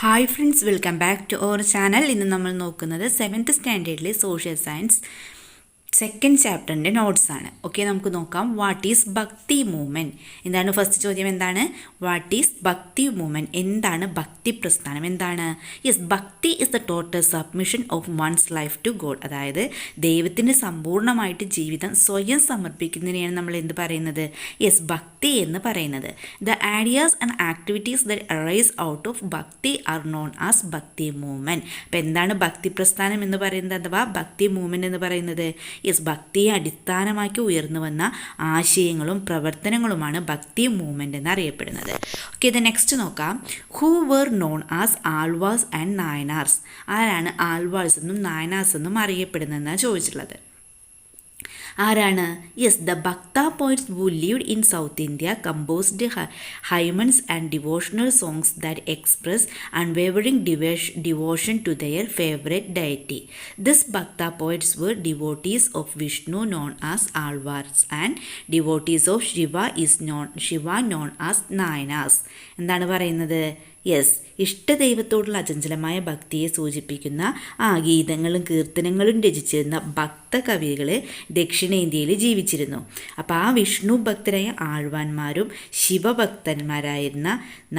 Hi friends, welcome back to our channel. ഇന്ന് നമ്മൾ നോക്കുന്നത് 7th സ്റ്റാൻഡേർഡിലെ സോഷ്യൽ സയൻസ് സെക്കൻഡ് ചാപ്റ്ററിൻ്റെ നോട്ട്സാണ്. ഓക്കെ, നമുക്ക് നോക്കാം. വാട്ട് ഈസ് ഭക്തി മൂവ്മെൻറ്റ്? എന്താണ് ഫസ്റ്റ് ചോദ്യം? എന്താണ് വാട്ട് ഈസ് ഭക്തി മൂവ്മെൻറ്റ്? എന്താണ് ഭക്തി പ്രസ്ഥാനം? എന്താണ്? Yes, bhakti is the total submission of one's life to God. അതായത് ദൈവത്തിന് സമ്പൂർണ്ണമായിട്ട് ജീവിതം സ്വയം സമർപ്പിക്കുന്നതിനെയാണ് നമ്മൾ എന്ത് പറയുന്നത്? യെസ്, ഭക്തി എന്ന് പറയുന്നത്. The ideas and activities that arise out of ഭക്തി ആർ നോൺ ആസ് ഭക്തി മൂവ്മെൻറ്റ്. അപ്പോൾ എന്താണ് ഭക്തി പ്രസ്ഥാനം എന്ന് പറയുന്നത്, അഥവാ ഭക്തി മൂവ്മെൻറ്റ് എന്ന് പറയുന്നത്? യെസ്, ഭക്തിയെ അടിസ്ഥാനമാക്കി ഉയർന്നു വന്ന ആശയങ്ങളും പ്രവർത്തനങ്ങളുമാണ് ഭക്തി മൂവ്മെൻറ്റ് എന്നറിയപ്പെടുന്നത്. ഓക്കെ, ഇത് നെക്സ്റ്റ് നോക്കാം. Who were known as Alvars and Nayanars? ആരാണ് ആൾവാസ് എന്നും നായനാർസ് എന്നും അറിയപ്പെടുന്നതെന്നാണ് ചോദിച്ചിട്ടുള്ളത്. ആരാണ്? Yes, the Bhakti poets who lived in South India composed hymns and devotional songs that express unwavering devotion to their favorite deity. These Bhakta poets were devotees of Vishnu known as Alvars and devotees of Shiva known as Nayanas. എന്താണ് പറയുന്നത്? Yes, ഇഷ്ടദൈവത്തോടുള്ള അചഞ്ചലമായ ഭക്തിയെ സൂചിപ്പിക്കുന്ന ഗീതങ്ങളും കീർത്തനങ്ങളും രചിച്ചിരുന്ന ഭക്തകവികൾ ദക്ഷിണേന്ത്യയിൽ ജീവിച്ചിരുന്നു. അപ്പോൾ ആ വിഷ്ണു ഭക്തരായ ആഴ്വാന്മാരും ശിവഭക്തന്മാരായിരുന്ന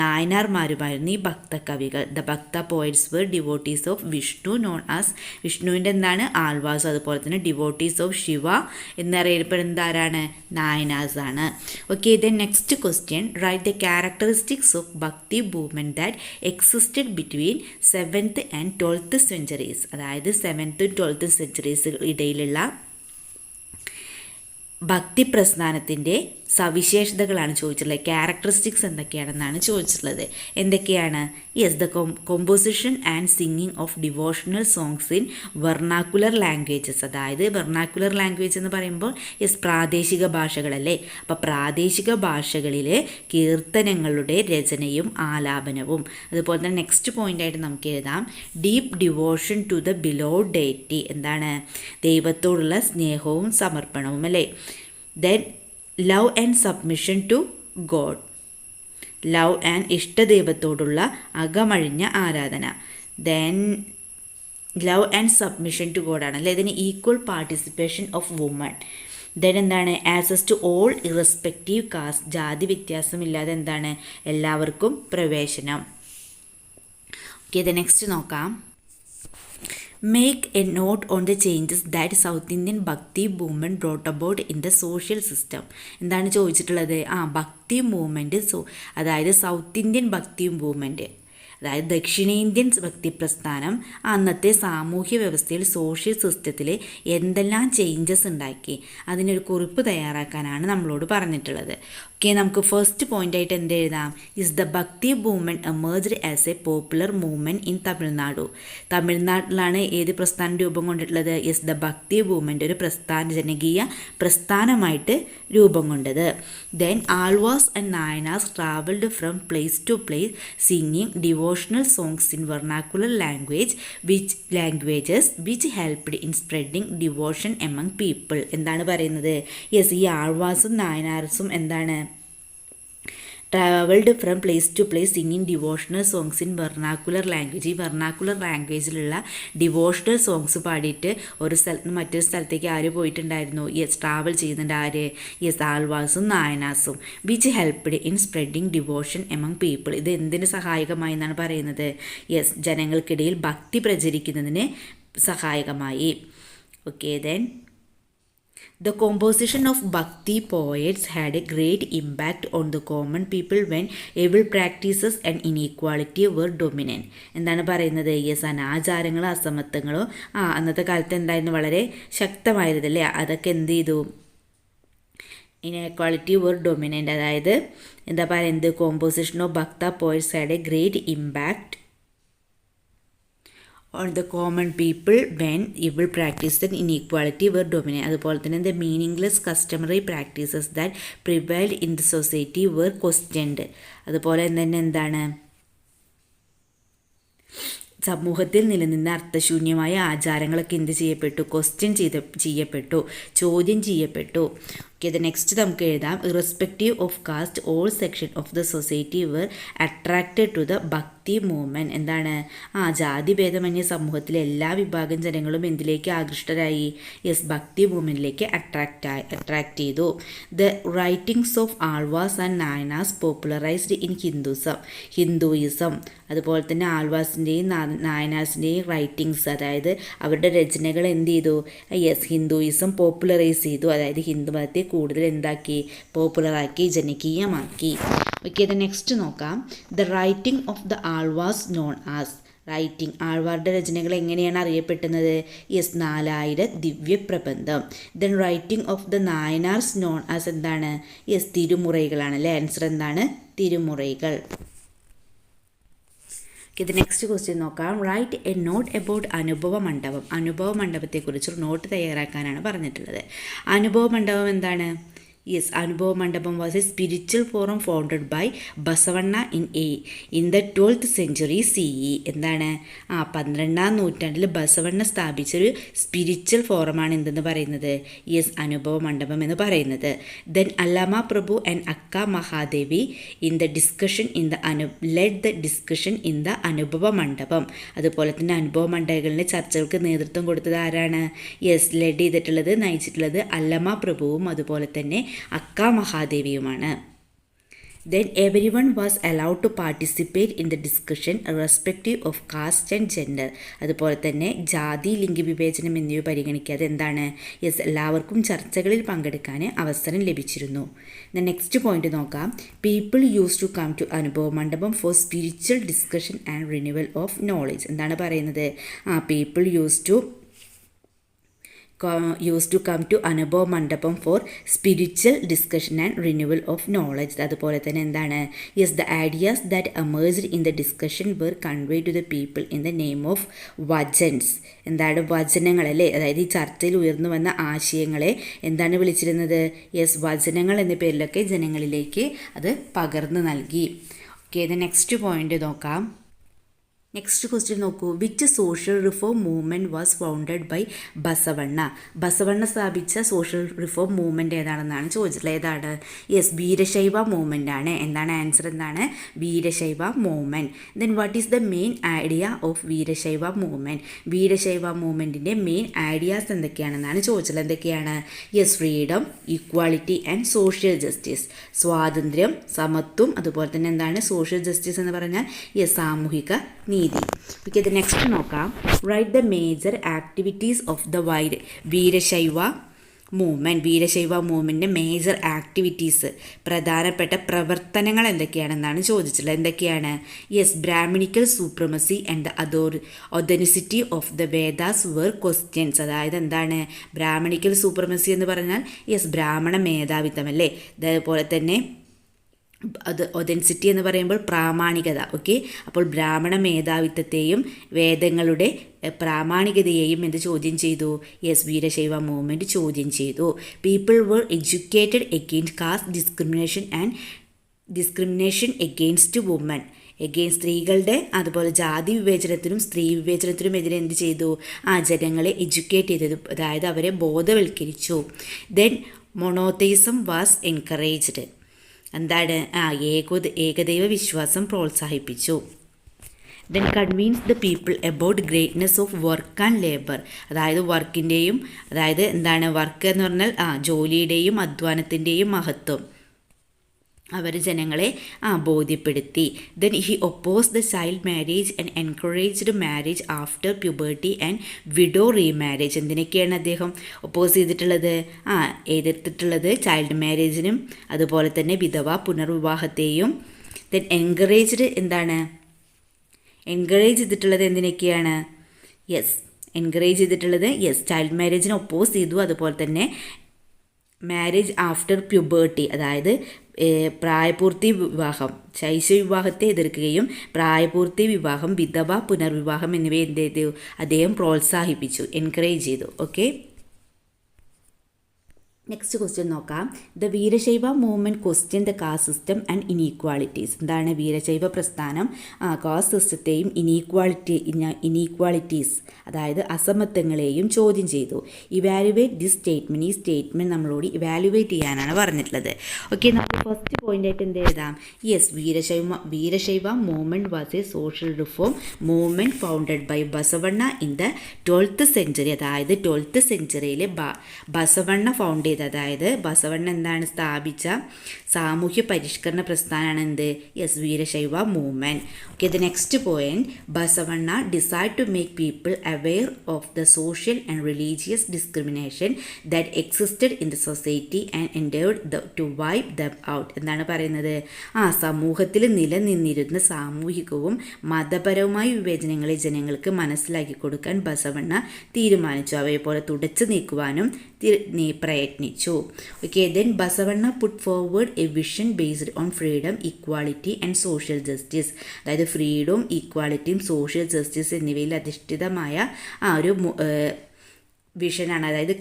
നായനാർമാരുമായിരുന്നു ഈ ഭക്തകവികൾ. The Bhakti poets were devotees of Vishnu known as, വിഷ്ണുവിൻ്റെ എന്താണ്? ആൾവാസ്. അതുപോലെ തന്നെ ഡിവോട്ടീസ് ഓഫ് ശിവ എന്നറിയപ്പെടുന്നത് ആരാണ്? നായനാസ് ആണ്. Okay, then next question. Write the characteristics of ഭക്തി movement that existed between 7th and 12th centuries. അതായത് 7th and 12th centuries ഇടയിലുള്ള ഭക്തി പ്രസ്ഥാനത്തിൻ്റെ സവിശേഷതകളാണ് ചോദിച്ചിട്ടുള്ളത്. ക്യാരക്ടറിസ്റ്റിക്സ് എന്തൊക്കെയാണെന്നാണ് ചോദിച്ചിട്ടുള്ളത്. എന്തൊക്കെയാണ്? Yes, the composition and singing of devotional songs in vernacular languages. അതായത് വെർണാക്കുലർ ലാംഗ്വേജ് എന്ന് പറയുമ്പോൾ യെസ്, പ്രാദേശിക ഭാഷകളല്ലേ. അപ്പോൾ പ്രാദേശിക ഭാഷകളിൽ കീർത്തനങ്ങളുടെ രചനയും ആലാപനവും. അതുപോലെ തന്നെ നെക്സ്റ്റ് പോയിൻ്റായിട്ട് നമുക്ക് എഴുതാം. Deep devotion to the beloved deity. എന്താണ്? ദൈവത്തോടുള്ള സ്നേഹവും സമർപ്പണവും അല്ലേ. Then love and submission to God. Love and ഇഷ്ടദൈവത്തോടുള്ള അകമഴിഞ്ഞ ആരാധന. Then love and submission to God ആണല്ലേ. ഇതിന് equal participation of woman. Then എന്താണ്? Access to all irrespective caste. ജാതി വ്യത്യാസമില്ലാതെ എന്താണ്? എല്ലാവർക്കും പ്രവേശനം. ഓക്കെ, ഇത് നെക്സ്റ്റ് നോക്കാം. Make a note on the changes that South Indian Bhakti movement brought about in the social system. എന്താണ് ചോദിച്ചിട്ടുള്ളത്? ഭക്തി മൂവ്മെൻറ്റ്. അതായത് സൗത്ത് ഇന്ത്യൻ ഭക്തി മൂവ്മെൻറ്റ്, അതായത് ദക്ഷിണേന്ത്യൻ ഭക്തി പ്രസ്ഥാനം അന്നത്തെ സാമൂഹ്യ വ്യവസ്ഥയിൽ, സോഷ്യൽ സിസ്റ്റത്തിൽ എന്തെല്ലാം ചേഞ്ചസ് ഉണ്ടാക്കി അതിനൊരു കുറിപ്പ് തയ്യാറാക്കാനാണ് നമ്മളോട് പറഞ്ഞിട്ടുള്ളത്. ഓക്കെ, നമുക്ക് ഫസ്റ്റ് പോയിൻ്റായിട്ട് എന്ത് എഴുതാം? ഇസ് ദ ഭക്തി movement emerged as a popular movement in Tamil Nadu. തമിഴ്നാട്ടിലാണ് ഏത് പ്രസ്ഥാനം രൂപം കൊണ്ടിട്ടുള്ളത്? ഇസ് ദ ഭക്തി മൂവ്മെൻറ്റ് ഒരു ജനകീയ പ്രസ്ഥാനമായിട്ട് രൂപം കൊണ്ടത്. Then Alvars and Nayanars travelled from place to place singing devotional songs in vernacular languages which helped in spreading devotion among people. എന്താണ് പറയുന്നത്? യെസ്, ഈ ആൾവാസും നായനാർസും എന്താണ്? Travelled from place to place singing devotional songs in vernacular language. ഈ vernacular ലാംഗ്വേജിലുള്ള devotional songs പാടിയിട്ട് ഒരു സ്ഥലത്ത് നിന്ന് മറ്റൊരു സ്ഥലത്തേക്ക് ആര് പോയിട്ടുണ്ടായിരുന്നു? യെസ്, ട്രാവൽ ചെയ്യുന്നുണ്ട്. ആര്? യെസ്, ആൾവാസും നായനാസും. Which helped in spreading devotion among people. ഇത് എന്തിന് സഹായകമായി എന്നാണ് പറയുന്നത്? യെസ്, ജനങ്ങൾക്കിടയിൽ ഭക്തി പ്രചരിക്കുന്നതിന് സഹായകമായി. Okay, then the composition of Bhakti poets had a great impact on the common people when evil practices and inequality were dominant. എന്താണ് പറയുന്നത്? യെസ്, അനാചാരങ്ങളോ അസമത്വങ്ങളോ അന്നത്തെ കാലത്ത് എന്തായിരുന്നു? വളരെ ശക്തമായിരുന്നല്ലേ. അതൊക്കെ എന്ത് ചെയ്തു? ഇനക്വാളിറ്റി were dominant. അതായത് എന്താ പറയുന്നത്? കോമ്പോസിഷൻ ഓഫ് ഭക്ത poets had A great impact on the common people when evil practices and inequality were dominant. അതുപോലെ തന്നെ the meaningless customary practices that prevailed in the society were questioned. അതുപോലെ തന്നെ എന്താണ്? സമൂഹത്തിൽ നിലനിന്ന അർത്ഥശൂന്യമായ ആചാരങ്ങളൊക്കെ എന്ത് ചെയ്യപ്പെട്ടു? ക്വസ്റ്റ്യൻ ചെയ്യപ്പെട്ടു, ചോദ്യം ചെയ്യപ്പെട്ടു. ഓക്കെ, നെക്സ്റ്റ് നമുക്ക് എഴുതാം. Irrespective of caste all section of the society were attracted to the ഭക്തി മൂവ്മെൻറ്റ്. എന്താണ്? ജാതി ഭേദമന്യേ സമൂഹത്തിലെ എല്ലാ വിഭാഗം ജനങ്ങളും എന്തിലേക്ക് ആകൃഷ്ടരായി? യെസ്, ഭക്തി മൂവ്മെൻറ്റിലേക്ക് അട്രാക്റ്റ് ചെയ്തു. The writings of Alvars and Nayanars popularised in Hinduism. അതുപോലെ തന്നെ ആൾവാസിൻ്റെയും നായനാസിൻ്റെയും റൈറ്റിങ്സ്, അതായത് അവരുടെ രചനകൾ എന്ത് ചെയ്തു? യെസ്, ഹിന്ദുയിസം പോപ്പുലറൈസ് ചെയ്തു. അതായത് ഹിന്ദു മതത്തെ കൂടുതൽ എന്താക്കി? പോപ്പുലറാക്കി, ജനകീയമാക്കി. ഓക്കെ, ഇത് നെക്സ്റ്റ് നോക്കാം. The writing of the Alvars known as. Writing, ആൾവാരുടെ രചനകൾ എങ്ങനെയാണ് അറിയപ്പെടുന്നത്? Yes, 4000 Divya Prabandham. Then writing of the Nayanars known as എന്താണ്? യെസ്, തിരുമുറൈകളാണ് അല്ലേ. ആൻസർ എന്താണ്? തിരുമുറൈകൾ. ഇത് നെക്സ്റ്റ് ക്വസ്റ്റ്യൻ നോക്കാം. Write a note about Anubhava Mandapam. അനുഭവ മണ്ഡപത്തെക്കുറിച്ച് നോട്ട് തയ്യാറാക്കാനാണ് പറഞ്ഞിട്ടുള്ളത്. അനുഭവ മണ്ഡപം എന്താണ്? Yes, Anubhava Mandapam was a spiritual forum founded by Basavanna in the 12th century CE. എന്താണ്? 12ാം നൂറ്റാണ്ടിൽ ബസവണ്ണ സ്ഥാപിച്ചൊരു സ്പിരിച്വൽ ഫോറമാണ് എന്തെന്ന് പറയുന്നത്? യെസ്, അനുഭവ മണ്ഡപം എന്ന് പറയുന്നത്. Then Allama Prabhu and Akka Mahadevi led the discussion in the Anubhava Mandapam. അതുപോലെ തന്നെ അനുഭവ മണ്ഡപങ്ങളിലെ ചർച്ചകൾക്ക് നേതൃത്വം കൊടുത്തത് ആരാണ്? യെസ്, നയിച്ചിട്ടുള്ളത് അല്ലമ പ്രഭുവും അതുപോലെ തന്നെ അക്ക മഹാദേവിയുമാണ്. Then everyone was allowed to participate in the discussion irrespective of caste and gender. അതുപോലെ തന്നെ ജാതി, ലിംഗവിവേചനം എന്നിവ പരിഗണിക്കാതെ എന്താണ്? യെസ്, എല്ലാവർക്കും ചർച്ചകളിൽ പങ്കെടുക്കാൻ അവസരം ലഭിച്ചിരുന്നു. നെക്സ്റ്റ് പോയിന്റ് നോക്കാം. People use to come to Anubhava Mandapam for spiritual discussion and renewal of knowledge. എന്താണ് പറയുന്നത്? People use to come to Anubhava Mandapam for spiritual discussion and renewal of knowledge. അതുപോലെ തന്നെ എന്താണ്? Yes, the ideas that emerged in the discussion were convey to the people in the name of vachans. എന്താണ്? വചനങ്ങൾ അല്ലേ. അതായത് ഈ ചർച്ചയിൽ ഉയർന്നു വന്ന ആശയങ്ങളെ എന്താണ് വിളിച്ചിരുന്നത്? യെസ്, വചനങ്ങൾ എന്ന പേരിലൊക്കെ ജനങ്ങളിലേക്ക് അത് പകർന്നു നൽകി. ഓക്കെ, ഇത് നെക്സ്റ്റ് പോയിന്റ് നോക്കാം. നെക്സ്റ്റ് ക്വസ്റ്റ്യൻ നോക്കൂ. Which social reform movement was founded by Basavanna. Basavanna സ്ഥാപിച്ച സോഷ്യൽ റിഫോം മൂവ്മെൻറ്റ് ഏതാണെന്നാണ് ചോദിച്ചിട്ടുള്ളത്. ഏതാണ്? യെസ്, വീരശൈവ മൂവ്മെൻ്റ് ആണ്. എന്താണ്? ആൻസർ എന്താണ്? Veerashaiva movement. Then what is the main idea of Veerashaiva movement. Veerashaiva മൂവ്മെൻറ്റിൻ്റെ മെയിൻ ഐഡിയാസ് എന്തൊക്കെയാണെന്നാണ് ചോദിച്ചിട്ടുള്ളത്. എന്തൊക്കെയാണ്? Yes, freedom, equality and social justice. സ്വാതന്ത്ര്യം, സമത്വം, അതുപോലെ തന്നെ എന്താണ്? സോഷ്യൽ ജസ്റ്റിസ് എന്ന് പറഞ്ഞാൽ യെസ്, സാമൂഹിക നീതി. ഓക്കെ, ഇത് നെക്സ്റ്റ് നോക്കാം. Write the major activities of the Veerashaiva movement. Veerashaiva മൂവ്മെൻറ്റിൻ്റെ മേജർ ആക്ടിവിറ്റീസ്, പ്രധാനപ്പെട്ട പ്രവർത്തനങ്ങൾ എന്തൊക്കെയാണെന്നാണ് ചോദിച്ചിട്ടുള്ളത്. എന്തൊക്കെയാണ്? Yes, Brahmanical supremacy and the authenticity of the Vedas were questions. അതായത് എന്താണ്? ബ്രാഹ്മണിക്കൽ സൂപ്രമസി എന്ന് പറഞ്ഞാൽ യെസ്, ബ്രാഹ്മണ മേധാവിത്വം അല്ലേ. അതേപോലെ തന്നെ ഒതൻസിറ്റി എന്ന് പറയുമ്പോൾ പ്രാമാണികത. ഓക്കെ, അപ്പോൾ ബ്രാഹ്മണ മേധാവിത്വത്തെയും വേദങ്ങളുടെ പ്രാമാണികതയെയും എന്ത് ചോദ്യം ചെയ്തു? യെസ്, വീരശൈവ മൂവ്മെൻറ്റ് ചോദ്യം ചെയ്തു. People were educated against caste discrimination against woman. സ്ത്രീകളുടെ അതുപോലെ ജാതി വിവേചനത്തിനും സ്ത്രീ വിവേചനത്തിനും എതിരെ എന്ത് ചെയ്തു? ജനങ്ങളെ എഡ്യൂക്കേറ്റ് ചെയ്തത്, അതായത് അവരെ ബോധവൽക്കരിച്ചു. Then monotheism was encouraged. എന്താണ്? ഏകദൈവ വിശ്വാസം പ്രോത്സാഹിപ്പിച്ചു. Then convince the people about greatness of work and labour. അതായത് വർക്കിൻ്റെയും, അതായത് എന്താണ് വർക്ക് എന്ന് പറഞ്ഞാൽ ജോലിയുടെയും അധ്വാനത്തിൻ്റെയും മഹത്വം അവർ ജനങ്ങളെ ബോധ്യപ്പെടുത്തി. Then he oppose the child marriage and encouraged marriage after puberty and widow remarriage. എന്തിനൊക്കെയാണ് അദ്ദേഹം ഒപ്പോസ് ചെയ്തിട്ടുള്ളത്? എതിർത്തിട്ടുള്ളത് ചൈൽഡ് മാരേജിനും അതുപോലെ തന്നെ വിധവ പുനർവിവാഹത്തെയും. ദെൻ എൻകറേജ്ഡ് എന്താണ്? എൻകറേജ് ചെയ്തിട്ടുള്ളത് എന്തിനൊക്കെയാണ്? എൻകറേജ് ചെയ്തിട്ടുള്ളത് ചൈൽഡ് മാരേജിനെ ഒപ്പോസ് ചെയ്തു. അതുപോലെ തന്നെ മാരേജ് ആഫ്റ്റർ പ്യൂബർട്ടി, അതായത് പ്രായപൂർത്തി വിവാഹം, ശൈശവ വിവാഹത്തെ എതിർക്കുകയും പ്രായപൂർത്തി വിവാഹം, വിധവ പുനർവിവാഹം എന്നിവയെ എന്ത് ചെയ്തു? അദ്ദേഹം പ്രോത്സാഹിപ്പിച്ചു, എൻകറേജ് ചെയ്തു. ഓക്കെ, നെക്സ്റ്റ് ക്വസ്റ്റ്യൻ നോക്കാം. The Veerashaiva movement question the caste system and inequalities. എന്താണ് വീരശൈവ പ്രസ്ഥാനം കാസ്റ്റ് സിസ്റ്റത്തെയും ഇനീക്വാളിറ്റീസ് അതായത് അസമത്വങ്ങളെയും ചോദ്യം ചെയ്തു. Evaluate this statement. ഈ സ്റ്റേറ്റ്മെൻറ്റ് നമ്മളോട് ഇവാലുവേറ്റ് ചെയ്യാനാണ് പറഞ്ഞിട്ടുള്ളത്. ഓക്കെ, നമുക്ക് ഫസ്റ്റ് പോയിൻ്റായിട്ട് എന്ത് എഴുതാം? Yes, Veerashaiva movement was a social reform movement founded by Basavanna in the 12th century. അതായത് 12th centuryയിൽ ബസവണ്ണ ഫൗണ്ട് ചെയ്ത, അതായത് ബസവണ്ണ എന്താണ് സ്ഥാപിച്ച സാമൂഹ്യ പരിഷ്കരണ പ്രസ്ഥാനമാണ് എന്ത്? Yes, Veerashaiva movement. Okay, the next point, Basavanna decide to make people aware of the social and religious discrimination that existed in the society and endeavoured to wipe them out. എന്താണ് പറയുന്നത്? സമൂഹത്തിൽ നിലനിന്നിരുന്ന സാമൂഹികവും മതപരവുമായ വിവേചനങ്ങളെ ജനങ്ങൾക്ക് മനസ്സിലാക്കി കൊടുക്കാൻ ബസവണ്ണ തീരുമാനിച്ചു. അവയെ പോലെ തുടച്ചു നീക്കുവാനും പ്രയത്നിച്ചു. Okay, then Basavanna put forward a vision based on freedom, equality and social justice. അതായത് ഫ്രീഡവും ഈക്വാലിറ്റിയും സോഷ്യൽ ജസ്റ്റിസ് എന്നിവയിൽ അധിഷ്ഠിതമായ ഒരു വിഷനാണ്, അതായത്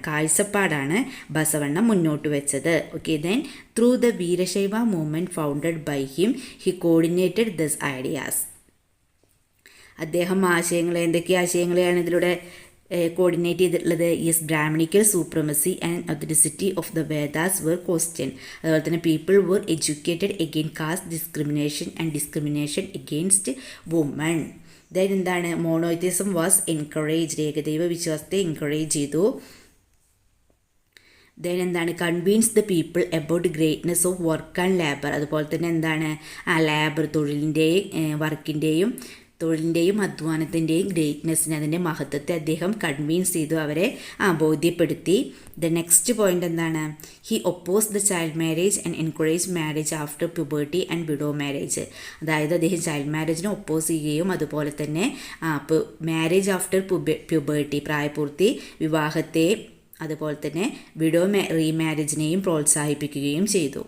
കാഴ്ചപ്പാടാണ് ബസവണ്ണ മുന്നോട്ട് വെച്ചത്. Okay, then through the Veerashaiva movement founded by him he coordinated this ideas. അദ്ദേഹം എന്തൊക്കെ ആശയങ്ങളെയാണ് ഇതിലൂടെ കോർഡിനേറ്റ് ചെയ്തിട്ടുള്ളത്? Yes, Brahmanical supremacy and authenticity of the Vedas were question. അതുപോലെ തന്നെ people were educated again caste discrimination and discrimination against woman. Then എന്താണ്? Monotheism was encouraged. ഏകദൈവ വിശ്വാസത്തെ എൻകറേജ് ചെയ്തു. ദെൻ എന്താണ്? Convince the people about greatness of work and labour. അതുപോലെ തന്നെ എന്താണ്? ലേബർ തൊഴിലിൻ്റെയും അധ്വാനത്തിൻ്റെയും ഗ്രേറ്റ്നെസ്സിന്, അതിൻ്റെ മഹത്വത്തെ അദ്ദേഹം കൺവിൻസ് ചെയ്തു, അവരെ ബോധ്യപ്പെടുത്തി. ദ നെക്സ്റ്റ് പോയിന്റ് എന്താണ്? He oppose the child marriage and encourage marriage after puberty and widow marriage. അതായത് അദ്ദേഹം ചൈൽഡ് മാരേജിനെ ഒപ്പോസ് ചെയ്യുകയും അതുപോലെ തന്നെ മാരേജ് ആഫ്റ്റർ പ്യൂബർട്ടി പ്രായപൂർത്തി വിവാഹത്തെ അതുപോലെ തന്നെ വിഡോ റീമാരേജിനെയും പ്രോത്സാഹിപ്പിക്കുകയും ചെയ്തു.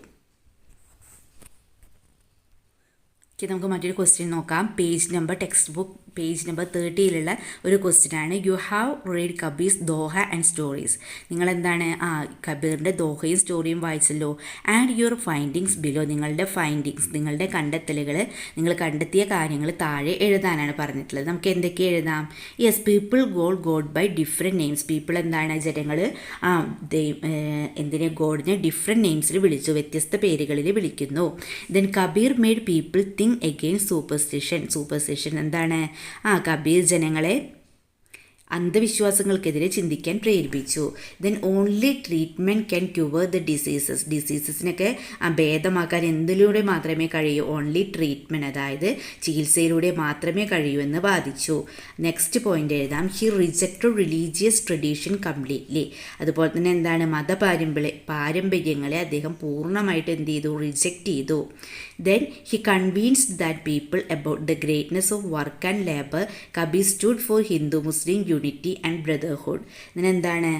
നമുക്ക് മറ്റൊരു ക്വസ്റ്റ്യൻ നോക്കാം. ടെക്സ്റ്റ് ബുക്ക് പേജ് നമ്പർ 30 ഒരു ക്വസ്റ്റ്യനാണ്. You have read Kabir's doha and stories. നിങ്ങളെന്താണ് കബീറിൻ്റെ ദോഹയും സ്റ്റോറിയും വായിച്ചല്ലോ. And your findings below. നിങ്ങളുടെ കണ്ടെത്തലുകൾ, നിങ്ങൾ കണ്ടെത്തിയ കാര്യങ്ങൾ താഴെ എഴുതാനാണ് പറഞ്ഞിട്ടുള്ളത്. നമുക്ക് എന്തൊക്കെ എഴുതാം? Yes, people God by different names. People എന്താണ്? ജനങ്ങൾ ഗോഡിനെ ഡിഫറെൻറ്റ് നെയിംസിൽ വിളിച്ചു, വ്യത്യസ്ത പേരുകളിൽ വിളിക്കുന്നു. Then Kabir made people think against superstition എന്താണ്? കബീർ ജനങ്ങളെ അന്ധവിശ്വാസങ്ങൾക്കെതിരെ ചിന്തിക്കാൻ പ്രേരിപ്പിച്ചു. Then only treatment can cure the ഡിസീസസിനൊക്കെ ഭേദമാക്കാൻ എന്തിലൂടെ മാത്രമേ കഴിയൂ? ഓൺലി ട്രീറ്റ്മെൻറ്റ്, അതായത് ചികിത്സയിലൂടെ മാത്രമേ കഴിയൂ എന്ന് വാദിച്ചു. നെക്സ്റ്റ് പോയിന്റ് എഴുതാം. He rejected religious tradition completely. അതുപോലെ തന്നെ എന്താണ്? പാരമ്പര്യങ്ങളെ അദ്ദേഹം പൂർണ്ണമായിട്ട് എന്ത് ചെയ്തു? റിജക്റ്റ് ചെയ്തു. Then he convinced that people about the greatness of work and labour. Kabir stood for Hindu Muslim unity and brotherhood. ഇതിനെന്താണ്?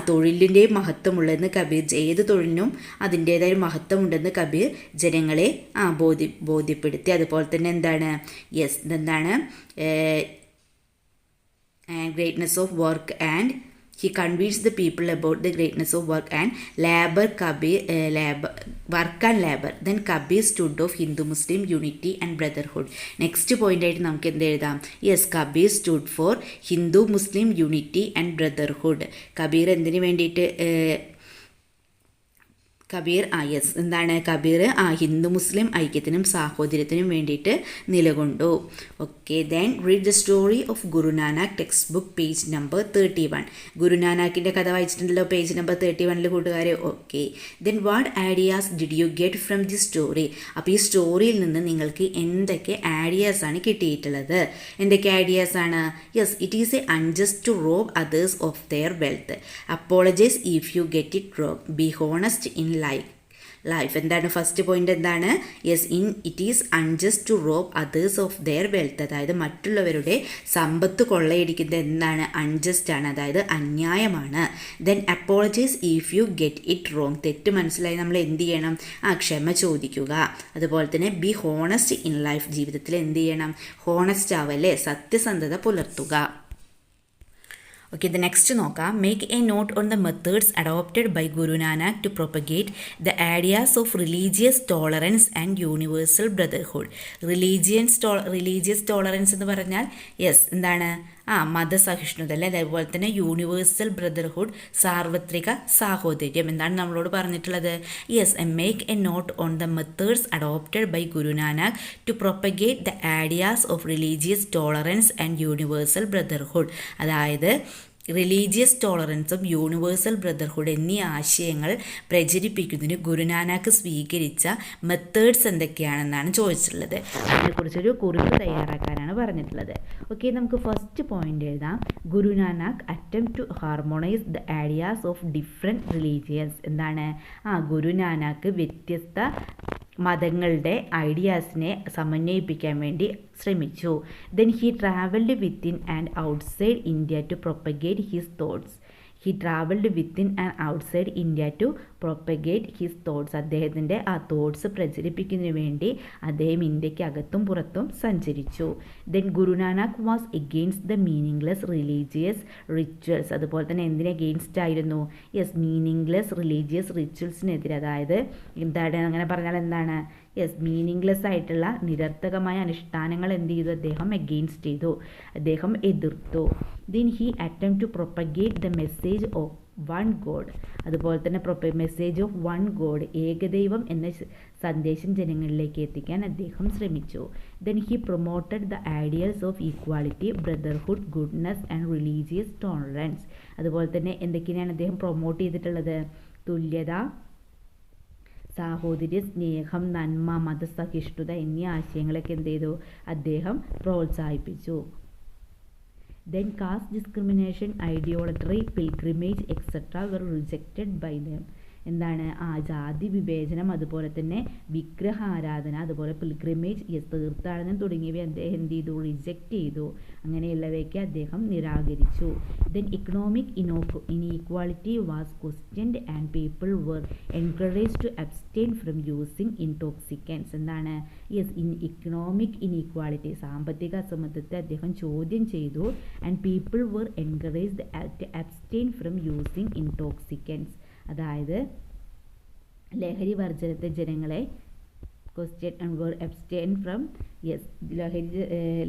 തൊഴിലിൻ്റെയും മഹത്വമുള്ളതെന്ന് കബീർ, ഏത് തൊഴിലിനും അതിൻ്റേതായ മഹത്വമുണ്ടെന്ന് കബീർ ജനങ്ങളെ ബോധ്യപ്പെടുത്തി. അതുപോലെ തന്നെ എന്താണ്? യെസ്, എന്താണ്? Greatness of work and he convinced the people about the greatness of work and labor. Then Kabir stood of Hindu Muslim unity and brotherhood. Next point ആയിട്ട് നമുക്ക് എന്ത് എഴുതാം? Yes, Kabir stood for Hindu Muslim unity and brotherhood. Kabir എന്തിനു വേണ്ടിയിട്ട് എന്താണ്? കബീർ ഹിന്ദു മുസ്ലിം ഐക്യത്തിനും സാഹോദര്യത്തിനും വേണ്ടിയിട്ട് നിലകൊണ്ടു. Okay, then read the story of Guru Nanak. Textbook page number 31. ഗുരുനാനാക്കിൻ്റെ കഥ വായിച്ചിട്ടുണ്ടല്ലോ പേജ് നമ്പർ 31 കൂട്ടുകാരെ. Okay, then what ideas did you get from the story? അപ്പോൾ ഈ സ്റ്റോറിയിൽ നിന്ന് നിങ്ങൾക്ക് എന്തൊക്കെ ഐഡിയാസ് ആണ് കിട്ടിയിട്ടുള്ളത്? എന്തൊക്കെ ഐഡിയാസ് ആണ്? Yes, it is a unjust to rob others of their wealth. Apologise if you get it wrong. Be honest in life. എന്താണ് ഫസ്റ്റ് പോയിന്റ്? എന്താണ്? Yes, it is unjust to rob others of their wealth. അതായത് മറ്റുള്ളവരുടെ സമ്പത്ത് കൊള്ളയടിക്കുന്നത് എന്താണ്? Unjust ആണ്, അതായത് അന്യായമാണ്. Then apologise if you get it wrong. തെറ്റ് മനസ്സിലായി നമ്മൾ എന്ത് ചെയ്യണം? ക്ഷമ ചോദിക്കുക. അതുപോലെ തന്നെ ബി ഹോണസ്റ്റ് ഇൻ ലൈഫ്. ജീവിതത്തിൽ എന്ത് ചെയ്യണം? ഹോണസ്റ്റ് ആവല്ലേ, സത്യസന്ധത പുലർത്തുക. ഓക്കെ, ഇത് നെക്സ്റ്റ് നോക്കാം. Make a note on the methods adopted by Guru Nanak to propagate the ideas of religious tolerance and universal brotherhood. Religious tolerance എന്ന് പറഞ്ഞാൽ എന്താണ്? മതസഹിഷ്ണുത അല്ലേ, അതേപോലെ തന്നെ യൂണിവേഴ്സൽ ബ്രദർഹുഡ്, സാർവത്രിക സാഹോദര്യം. എന്താണ് നമ്മളോട് പറഞ്ഞിട്ടുള്ളത്? Make a note on the methods adopted by Guru Nanak to propagate the ideas of religious tolerance and universal brotherhood. അതായത് റിലീജിയസ് ടോളറൻസും യൂണിവേഴ്സൽ ബ്രദർഹുഡ് എന്നീ ആശയങ്ങൾ പ്രചരിപ്പിക്കുന്നതിന് ഗുരുനാനാക്ക് സ്വീകരിച്ച മെത്തേഡ്സ് എന്തൊക്കെയാണെന്നാണ് ചോദിച്ചിട്ടുള്ളത്. അതിനെക്കുറിച്ചൊരു കുറിപ്പ് തയ്യാറാക്കാനാണ് പറഞ്ഞിട്ടുള്ളത്. ഓക്കെ, നമുക്ക് ഫസ്റ്റ് പോയിന്റ് എഴുതാം. Guru Nanak attempt to harmonise the ideas of different religions. എന്താണ്? ഗുരുനാനാക്ക് വ്യത്യസ്ത മതങ്ങളുടെ ഐഡിയാസിനെ സമന്വയിപ്പിക്കാൻ വേണ്ടി ശ്രമിച്ചു. Then he travelled within and outside India to propagate his thoughts. അദ്ദേഹത്തിൻ്റെ ആ തോട്ട്സ് പ്രചരിപ്പിക്കുന്നതിന് വേണ്ടി അദ്ദേഹം ഇന്ത്യക്ക് അകത്തും പുറത്തും സഞ്ചരിച്ചു. Then Guru Nanak was against the meaningless religious rituals. അതുപോലെ തന്നെ എന്തിന് എഗെയിൻസ്റ്റ് ആയിരുന്നു? മീനിങ്ലെസ് റിലീജിയസ് റിച്വൽസിനെതിരെ. അതായത് എന്താണ്, അങ്ങനെ പറഞ്ഞാൽ എന്താണ്? മീനിങ്ലെസ് ആയിട്ടുള്ള നിരർത്ഥകമായ അനുഷ്ഠാനങ്ങൾ എന്ത് ചെയ്തു? അദ്ദേഹം എഗെയിൻസ്റ്റ് ചെയ്തു, അദ്ദേഹം എതിർത്തു. Then he attempt to propagate the message of one God. അതുപോലെ തന്നെ മെസ്സേജ് ഓഫ് വൺ ഗോഡ്, ഏകദൈവം എന്ന സന്ദേശം ജനങ്ങളിലേക്ക് എത്തിക്കാൻ അദ്ദേഹം ശ്രമിച്ചു. Then he promoted the ideals of equality, brotherhood, goodness and religious tolerance. അതുപോലെ തന്നെ എന്തൊക്കെയാണ് അദ്ദേഹം പ്രൊമോട്ട് ചെയ്തിട്ടുള്ളത്? തുല്യത, സാഹോദര്യ, സ്നേഹം, നന്മ, മതസഹിഷ്ണുത എന്നീ ആശയങ്ങളൊക്കെ എന്ത് ചെയ്തു? അദ്ദേഹം പ്രോത്സാഹിപ്പിച്ചു. Then caste discrimination, idolatry, pilgrimage, etc. were rejected by them. എന്താണ്? ജാതി വിവേചനം, അതുപോലെ തന്നെ വിഗ്രഹാരാധന, അതുപോലെ പിൽഗ്രിമേജ്, തീർത്ഥാടനം തുടങ്ങിയവ അദ്ദേഹം എന്ത് ചെയ്തു? റിജക്റ്റ് ചെയ്തു. അങ്ങനെയുള്ളവയ്ക്ക് അദ്ദേഹം നിരാകരിച്ചു. Then economic inequality was questioned and people were encouraged to abstain from using intoxicants. എന്താണ്? ഇക്കണോമിക് ഇനീക്വാളിറ്റി, സാമ്പത്തിക അസമത്വത്തെ അദ്ദേഹം ചോദ്യം ചെയ്തു. And people were encouraged to abstain from using intoxicants. അതായത് ലഹരി വർജനത്തെ ജനങ്ങളെ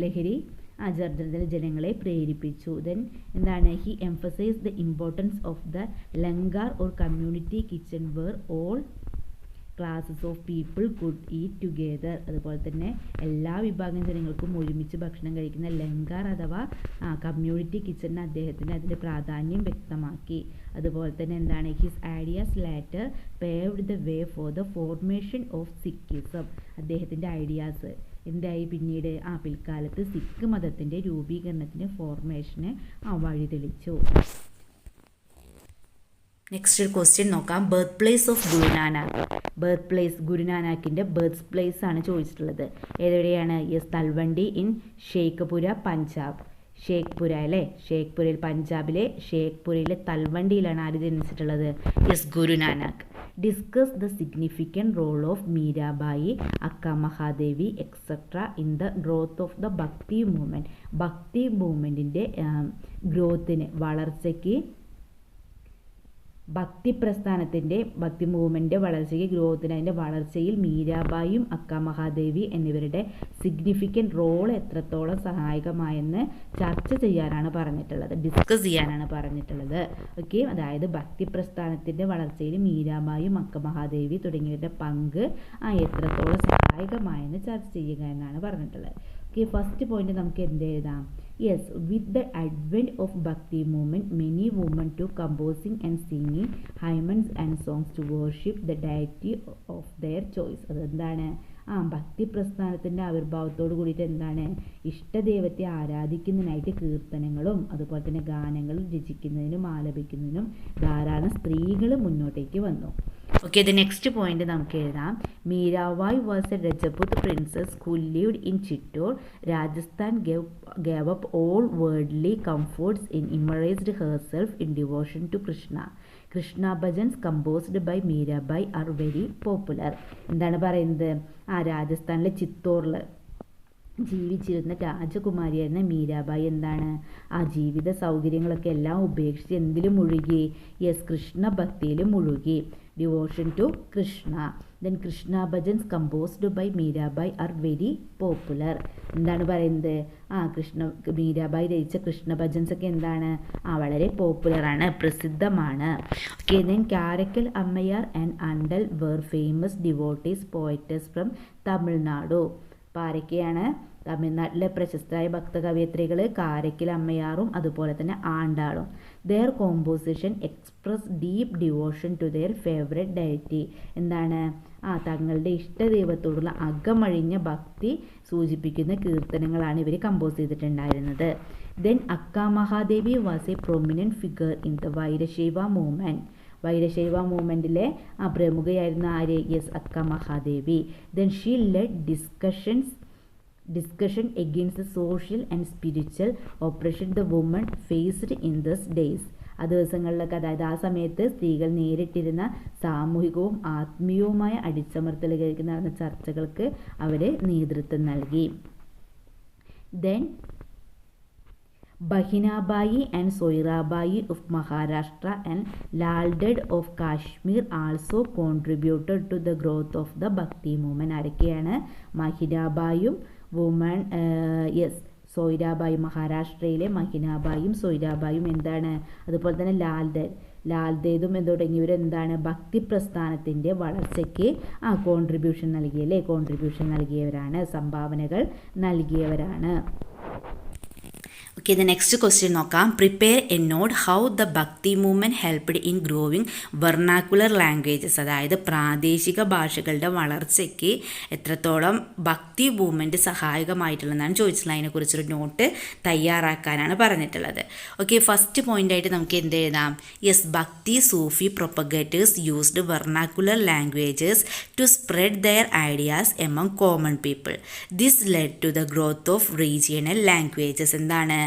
ലഹരി വർജനത്തിന് ജനങ്ങളെ പ്രേരിപ്പിച്ചു. ദെൻ എന്താണ്? He emphasise the importance of the langar or community kitchen where all classes of people could eat together. അതുപോലെ തന്നെ എല്ലാ വിഭാഗം ജനങ്ങൾക്കും ഒരുമിച്ച് ഭക്ഷണം കഴിക്കുന്ന ലങ്കാർ അഥവാ കമ്മ്യൂണിറ്റി കിച്ചണിന് അദ്ദേഹത്തിന് അതിൻ്റെ പ്രാധാന്യം വ്യക്തമാക്കി. അതുപോലെ തന്നെ എന്താണ്? His ideas later paved the way for the formation of Sikhism. അദ്ദേഹത്തിൻ്റെ ഐഡിയാസ് എന്തായി പിന്നീട്? പിൽക്കാലത്ത് സിഖ് മതത്തിൻ്റെ രൂപീകരണത്തിന്, ഫോർമേഷന് വഴിതെളിച്ചു. നെക്സ്റ്റ് ഒരു ക്വസ്റ്റ്യൻ നോക്കാം. Birth place of Guru Nanak. ഗുരുനാനാക്കിൻ്റെ ബർത്ത് പ്ലേസ് ആണ് ചോദിച്ചിട്ടുള്ളത്. ഏതെവിടെയാണ്? തൽവണ്ടി ഇൻ ഷേഖ്പുര, പഞ്ചാബ്. അല്ലേ? ഷേഖ്പുരയിൽ, പഞ്ചാബിലെ ഷേഖ്പുരയിലെ തൽവണ്ടിയിലാണ് ആര് ജനിച്ചിട്ടുള്ളത്? Guru Nanak. Discuss the significant role of Mirabai, Akka Mahadevi etcetera in the growth of the ഭക്തി മൂവ്മെൻറ്റ്. ഭക്തി മൂവ്മെൻറ്റിൻ്റെ ഗ്രോത്തിന്, വളർച്ചയ്ക്ക്, ഭക്തി മൂവ്മെൻറ്റിൻ്റെ വളർച്ചയ്ക്ക്, ഗ്രോത്തിന്, അതിൻ്റെ വളർച്ചയിൽ മീരാബായും അക്ക മഹാദേവി എന്നിവരുടെ സിഗ്നിഫിക്കൻറ്റ് റോൾ എത്രത്തോളം സഹായകമായെന്ന് ചർച്ച ചെയ്യാനാണ് പറഞ്ഞിട്ടുള്ളത്, ഡിസ്കസ് ചെയ്യാനാണ് പറഞ്ഞിട്ടുള്ളത്. ഓക്കെ, അതായത് ഭക്തി പ്രസ്ഥാനത്തിൻ്റെ വളർച്ചയിൽ മീരാബായും അക്ക മഹാദേവി തുടങ്ങിയവരുടെ പങ്ക് എത്രത്തോളം സഹായകമായെന്ന് ചർച്ച ചെയ്യുക എന്നാണ് പറഞ്ഞിട്ടുള്ളത്. ഓക്കെ, ഫസ്റ്റ് പോയിന്റ് നമുക്ക് എന്ത് എഴുതാം? with the advent of Bhakti movement, many women took composing and singing hymns and songs to worship the deity of their choice. അതെന്താണ്? ഭക്തി പ്രസ്ഥാനത്തിൻ്റെ ആവിർഭാവത്തോട് കൂടിയിട്ട് എന്താണ്? ഇഷ്ടദൈവത്തെ ആരാധിക്കുന്നതിനായിട്ട് കീർത്തനങ്ങളും അതുപോലെ തന്നെ ഗാനങ്ങളും രചിക്കുന്നതിനും ആലപിക്കുന്നതിനും ധാരാളം സ്ത്രീകൾ മുന്നോട്ടേക്ക് വന്നു. ഓക്കെ, ദ നെക്സ്റ്റ് പോയിന്റ് നമുക്ക് എഴുതാം. Mirabai was a Rajput princess who lived in Chittor, Rajasthan. gave up all worldly comforts and immersed herself in devotion to Krishna. Krishna bhajans composed by Mirabai are very popular. എന്താണ് പറയുന്നത്? രാജസ്ഥാനിലെ ചിത്തോറിൽ ജീവിച്ചിരുന്ന രാജകുമാരിയായിരുന്ന മീരാബായി എന്താണ് ആ ജീവിത സൗകര്യങ്ങളൊക്കെ എല്ലാം ഉപേക്ഷിച്ച് എന്തിലും മുഴുകി? യെസ്, കൃഷ്ണ ഭക്തിയിലും മുഴുകി. Devotion to Krishna. Then Krishna bhajans composed by Mirabai are very popular. എന്താണ് പറയുന്നത്? മീരാബായി രചിച്ച കൃഷ്ണ ഭജൻസ് ഒക്കെ എന്താണ്? വളരെ പോപ്പുലറാണ്, പ്രസിദ്ധമാണ്. Okay, then Karaikal Ammaiyar and Andal were famous devotees poetess from Tamil Nadu. അപ്പോൾ ആരൊക്കെയാണ് തമിഴ്നാട്ടിലെ പ്രശസ്തരായ ഭക്തകവയത്രികൾ? കാരക്കൽ അമ്മയാറും അതുപോലെ തന്നെ ആണ്ടാളും. Their composition express deep devotion to their favourite deity. എന്താണ്? തങ്ങളുടെ ഇഷ്ടദൈവത്തോടുള്ള അകമഴിഞ്ഞ ഭക്തി സൂചിപ്പിക്കുന്ന കീർത്തനങ്ങളാണ് ഇവർ കമ്പോസ് ചെയ്തിട്ടുണ്ടായിരുന്നത്. Then Akka Mahadevi was a prominent figure in the Veerashaiva movement. Veerashaiva മൂവ്മെൻറ്റിലെ പ്രമുഖയായിരുന്ന ആര്? Yes, Akka Mahadevi. Then she led discussion against the social and spiritual oppression the women faced in those days. ആ ദിവസങ്ങളിലൊക്കെ, അതായത് ആ സമയത്ത് സ്ത്രീകൾ നേരിട്ടിരുന്ന സാമൂഹികവും ആത്മീയവുമായ അടിച്ചമർത്തലുകൾക്ക് നടന്ന ചർച്ചകൾക്ക് അവർ നേതൃത്വം നൽകി. Then Bahinabai and Soyarabai of Maharashtra and Lal Ded of Kashmir also contributed to the growth of the ഭക്തി മൂവ്മെൻറ്റ്. ആരൊക്കെയാണ്? മഹിനാബായും യെസ്, സൊയ്രാബായി, മഹാരാഷ്ട്രയിലെ മഹിനാബായും സൊയ്രാബായും എന്താണ്? അതുപോലെ തന്നെ ലാൽദേദും തുടങ്ങിയവരെന്താണ്? ഭക്തി പ്രസ്ഥാനത്തിൻ്റെ വളർച്ചയ്ക്ക് കോൺട്രിബ്യൂഷൻ നൽകിയവരാണ്, സംഭാവനകൾ നൽകിയവരാണ്. ഓക്കെ, ദ നെക്സ്റ്റ് ക്വസ്റ്റ്യൻ നോക്കാം. Prepare a note how the ഭക്തി movement helped in growing vernacular languages. അതായത് പ്രാദേശിക ഭാഷകളുടെ വളർച്ചയ്ക്ക് എത്രത്തോളം ഭക്തി മൂവ്മെൻറ്റ് സഹായകമായിട്ടുള്ളതെന്നാണ് ചോദിച്ചിട്ടുള്ളത്. അതിനെക്കുറിച്ചൊരു നോട്ട് തയ്യാറാക്കാനാണ് പറഞ്ഞിട്ടുള്ളത്. ഓക്കെ, ഫസ്റ്റ് പോയിൻ്റായിട്ട് നമുക്ക് എന്ത് എഴുതാം? Yes, bhakti Sufi propagators used vernacular languages to spread their ideas among common people. This led to the growth of regional languages. എന്താണ്?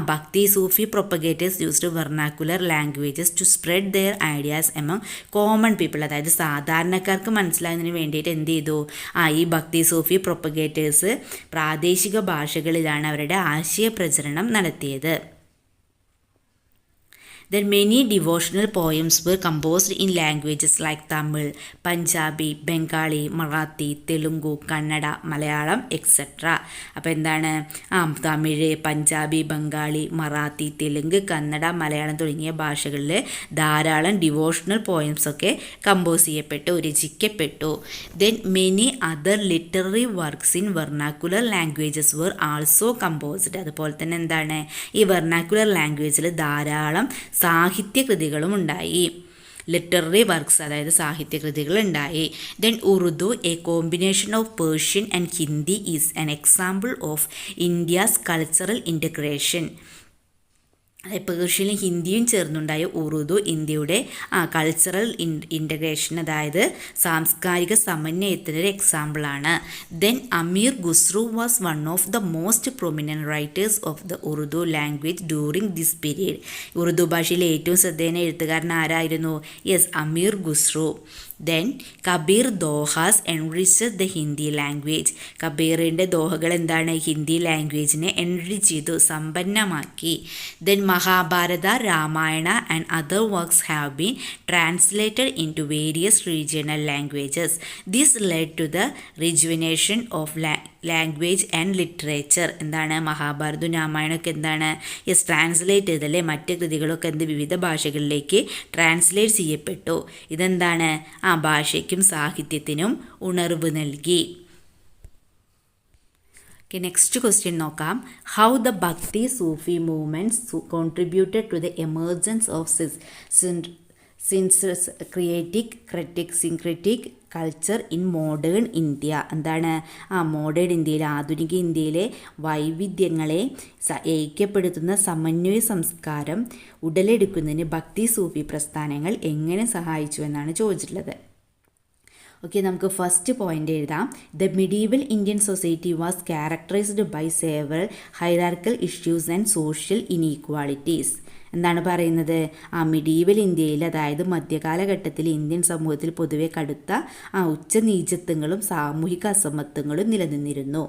Bhakti Sufi propagators used vernacular languages to spread their ideas among common people. അതായത് സാധാരണക്കാർക്ക് മനസ്സിലാകുന്നതിന് വേണ്ടിയിട്ട് എന്ത് ചെയ്തു? ഈ ഭക്തി Sufi propagators പ്രാദേശിക ഭാഷകളിലാണ് അവരുടെ ആശയപ്രചരണം നടത്തിയത്. Then many devotional poems were composed in languages like Tamil, Punjabi, Bengali, Marathi, Telugu, Kannada, Malayalam, etc. അപ്പോൾ എന്താണ്? തമിഴ്, പഞ്ചാബി, ബംഗാളി, മറാത്തി, തെലുങ്ക്, കന്നഡ, മലയാളം തുടങ്ങിയ ഭാഷകളിൽ ധാരാളം ഡിവോഷണൽ പോയംസ് ഒക്കെ കമ്പോസ് ചെയ്യപ്പെട്ടു, രചിക്കപ്പെട്ടു. Then many other literary works in vernacular languages were also composed. അതുപോലെ തന്നെ എന്താണ്? ഈ വെർണാക്കുലർ ലാംഗ്വേജിൽ ധാരാളം സാഹിത്യകൃതികളും ഉണ്ടായി. ലിറ്റററി വർക്ക്സ്, അതായത് സാഹിത്യകൃതികൾ ഉണ്ടായി. Then Urdu, A combination of Persian and Hindi, is an example of India's cultural integration. അതായത് പേർഷ്യനും ഹിന്ദിയും ചേർന്നുണ്ടായ ഉറുദു ഇന്ത്യയുടെ കൾച്ചറൽ ഇൻ്റഗ്രേഷൻ, അതായത് സാംസ്കാരിക സമന്വയത്തിനൊരു എക്സാമ്പിളാണ്. Then Amir Khusrau was one of the most prominent writers of the Urdu language during this period. Urdu ഭാഷയിലെ ഏറ്റവും ശ്രദ്ധേയനായ എഴുത്തുകാരൻ ആരായിരുന്നു? Yes, Amir Khusrau. Then Kabir dohas enriched the Hindi language. കബീറിൻ്റെ ദോഹകൾ എന്താണ്? ഹിന്ദി ലാംഗ്വേജിനെ എൻറിച്ച് ചെയ്തു, സമ്പന്നമാക്കി. Then Mahabharata, Ramayana and other works have been translated in to various regional languages. This led to the rejuvenation of language and literature. എന്താണ്? മഹാഭാരതവും രാമായണമൊക്കെ എന്താണ്? യെസ്, ട്രാൻസ്ലേറ്റ് ചെയ്തല്ലേ, മറ്റ് കൃതികളൊക്കെ വിവിധ ഭാഷകളിലേക്ക് ട്രാൻസ്ലേറ്റ് ചെയ്യപ്പെട്ടു. ഇതെന്താണ്? ഭാഷയ്ക്കും സാഹിത്യത്തിനും ഉണർവ് നൽകി. നെക്സ്റ്റ് ക്വസ്റ്റ്യൻ നോക്കാം. How the bhakti Sufi movements contributed to the emergence of syncretic culture in modern India. എന്താണ്? മോഡേൺ ഇന്ത്യയിലെ, ആധുനിക ഇന്ത്യയിലെ വൈവിധ്യങ്ങളെ ഐക്യപ്പെടുത്തുന്ന സമന്വയ സംസ്കാരം ഉടലെടുക്കുന്നതിന് ഭക്തി സൂഫി പ്രസ്ഥാനങ്ങൾ എങ്ങനെ സഹായിച്ചു എന്നാണ് ചോദിച്ചിട്ടുള്ളത്. ഓക്കെ, നമുക്ക് ഫസ്റ്റ് പോയിന്റ് എഴുതാം. The medieval Indian society was characterised by several hierarchical issues and social inequalities. എന്താണ് പറയുന്നത്? മിഡീവൽ ഇന്ത്യയിൽ, അതായത് മധ്യകാലഘട്ടത്തിൽ ഇന്ത്യൻ സമൂഹത്തിൽ പൊതുവെ കടുത്ത ഉച്ചനീചത്വങ്ങളും സാമൂഹിക അസമത്വങ്ങളും നിലനിന്നിരുന്നു.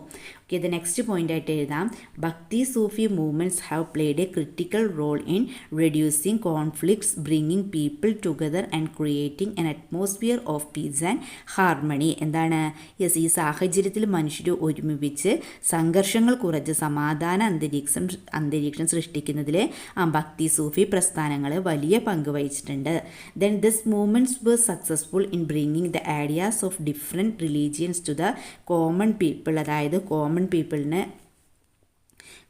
ഓക്കെ, ഇത് നെക്സ്റ്റ് പോയിന്റ് ആയിട്ട് എഴുതാം. Bhakti Sufi movements have played a critical role in reducing conflicts, bringing people together and creating an atmosphere of peace and harmony. എന്താണ്? യെസ്, ഈ സാഹചര്യത്തിൽ മനുഷ്യർ ഒരുമിപ്പിച്ച് സംഘർഷങ്ങൾ കുറച്ച് സമാധാന അന്തരീക്ഷം സൃഷ്ടിക്കുന്നതിൽ ഭക്തി സൂഫി പ്രസ്ഥാനങ്ങൾ വലിയ പങ്ക് വഹിച്ചിട്ടുണ്ട്. Then this movements were successful in bringing the ideas of different religions to the common people. അതായത്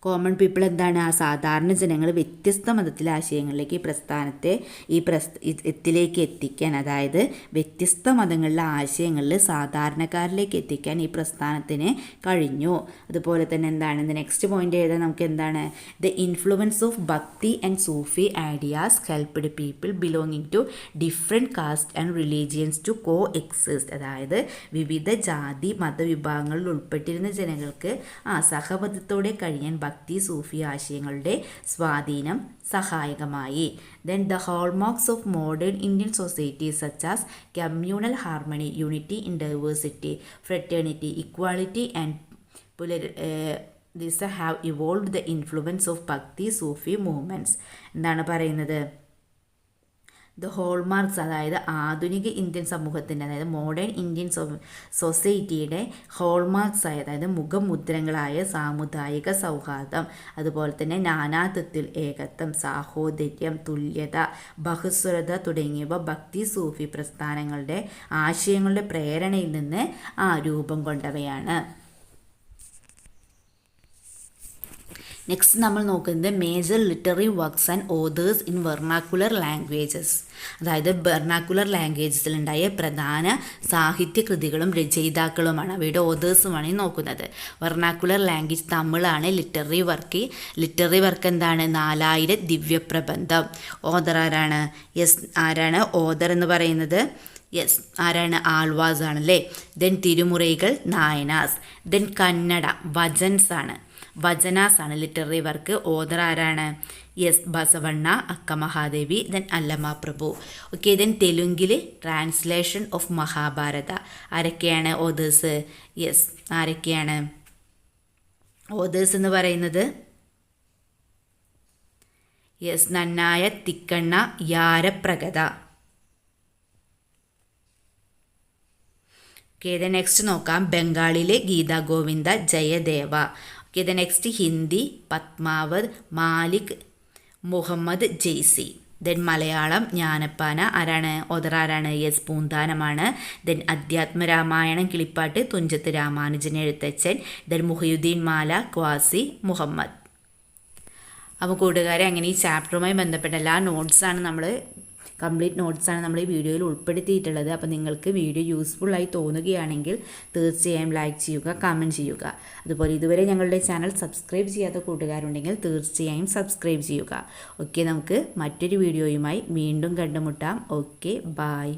കോമൺ പീപ്പിൾ എന്താണ്? ആ സാധാരണ ജനങ്ങൾ വ്യത്യസ്ത മതത്തിലെ ആശയങ്ങളിലേക്ക് ഈ പ്രസ്ഥാനത്തെ ഇതിലേക്ക് എത്തിക്കാൻ, അതായത് വ്യത്യസ്ത മതങ്ങളിലെ ആശയങ്ങളിൽ സാധാരണക്കാരിലേക്ക് എത്തിക്കാൻ ഈ പ്രസ്ഥാനത്തിന് കഴിഞ്ഞു. അതുപോലെ തന്നെ എന്താണ്? നെക്സ്റ്റ് പോയിന്റ് എഴുതാൻ നമുക്ക് എന്താണ്? The influence of bhakti and Sufi ideas helped people belonging to different caste and religions to coexist. അതായത് വിവിധ ജാതി മതവിഭാഗങ്ങളിൽ ഉൾപ്പെട്ടിരുന്ന ജനങ്ങൾക്ക് സഹമതത്തോടെ കഴിയാൻ ഭക്തി സൂഫി ആശയങ്ങളുടെ സ്വാധീനം സഹായകമായി. Then the hallmarks of modern Indian society such as communal harmony, unity in diversity, fraternity, equality and this have evolved the influence of bhakti Sufi movements. എന്താണ് പറയുന്നത്? ദ ഹോൾമാർക്സ്, അതായത് ആധുനിക ഇന്ത്യൻ സമൂഹത്തിൻ്റെ, അതായത് മോഡേൺ ഇന്ത്യൻ സൊസൈറ്റിയുടെ ഹോൾമാർക്സ് ആയ, അതായത് മുഖമുദ്രങ്ങളായ സാമുദായിക സൗഹാർദ്ദം, അതുപോലെ തന്നെ നാനാത്വത്തിൽ ഏകത്വം, സാഹോദര്യം, തുല്യത, ബഹുസ്വരത തുടങ്ങിയവ ഭക്തി സൂഫി പ്രസ്ഥാനങ്ങളുടെ ആശയങ്ങളുടെ പ്രേരണയിൽ നിന്ന് രൂപം കൊണ്ടവയാണ്. നെക്സ്റ്റ് നമ്മൾ നോക്കുന്നത് major literary works and authors in vernacular languages. അതായത് വെർണാക്കുലർ ലാംഗ്വേജസിലുണ്ടായ പ്രധാന സാഹിത്യകൃതികളും രചയിതാക്കളുമാണ്, അവയുടെ ഓതേഴ്സുമാണ് ഈ നോക്കുന്നത്. വെർണാക്കുലർ ലാംഗ്വേജ് തമിഴാണ് ലിറ്റററി വർക്ക് എന്താണ്? 4000 ദിവ്യപ്രബന്ധം. ഓതർ ആരാണ്? യെസ്, ആരാണ് ഓതർ എന്ന് പറയുന്നത്? യെസ്, ആരാണ്? ആൾവാസ് ആണല്ലേ. ദെൻ തിരുമുറൈകൾ നായനാസ്. ദെൻ കന്നഡ വചനാസ് ആണ് ലിറ്റററി വർക്ക്. ഓതർ ആരാണ്? Yes, Basavanna, Akka Mahadevi, then Allama Prabhu. Okay, then തെലുങ്കിൽ ട്രാൻസ്ലേഷൻ ഓഫ് മഹാഭാരത. ആരൊക്കെയാണ് ഓതേഴ്സ്? യെസ്, ആരൊക്കെയാണ് ഓതേഴ്സ് എന്ന് പറയുന്നത്? Yes, Nannaya Tikkana, Errapragada. Okay, then next നോക്കാം. ബംഗാളിലെ Gita Govinda, Jayadeva. Okay, then next Hindi Padmavat, Malik Muhammad Jayasi. Then Malayalam Jnanappana. ആരാണ്? ഓതർ ആരാണ്? യെസ്, പൂന്താനമാണ്. ദെൻ അധ്യാത്മരാമായണം കിളിപ്പാട്ട് തുഞ്ചത്ത് രാമാനുജൻ എഴുത്തച്ഛൻ. ദെൻ മുഹയുദ്ദീൻ മാല, ക്വാസി മുഹമ്മദ്. അപ്പോൾ കൂട്ടുകാരെ, അങ്ങനെ ഈ ചാപ്റ്ററുമായി ബന്ധപ്പെട്ട എല്ലാ കംപ്ലീറ്റ് നോട്ട്സാണ് നമ്മൾ ഈ വീഡിയോയിൽ ഉൾപ്പെടുത്തിയിട്ടുള്ളത്. അപ്പോൾ നിങ്ങൾക്ക് വീഡിയോ യൂസ്ഫുള്ളായി തോന്നുകയാണെങ്കിൽ തീർച്ചയായും ലൈക്ക് ചെയ്യുക, കമൻറ്റ് ചെയ്യുക. അതുപോലെ ഇതുവരെ ഞങ്ങളുടെ ചാനൽ സബ്സ്ക്രൈബ് ചെയ്യാത്ത കൂട്ടുകാരുണ്ടെങ്കിൽ തീർച്ചയായും സബ്സ്ക്രൈബ് ചെയ്യുക. ഓക്കെ, നമുക്ക് മറ്റൊരു വീഡിയോയുമായി വീണ്ടും കണ്ടുമുട്ടാം. Okay, bye.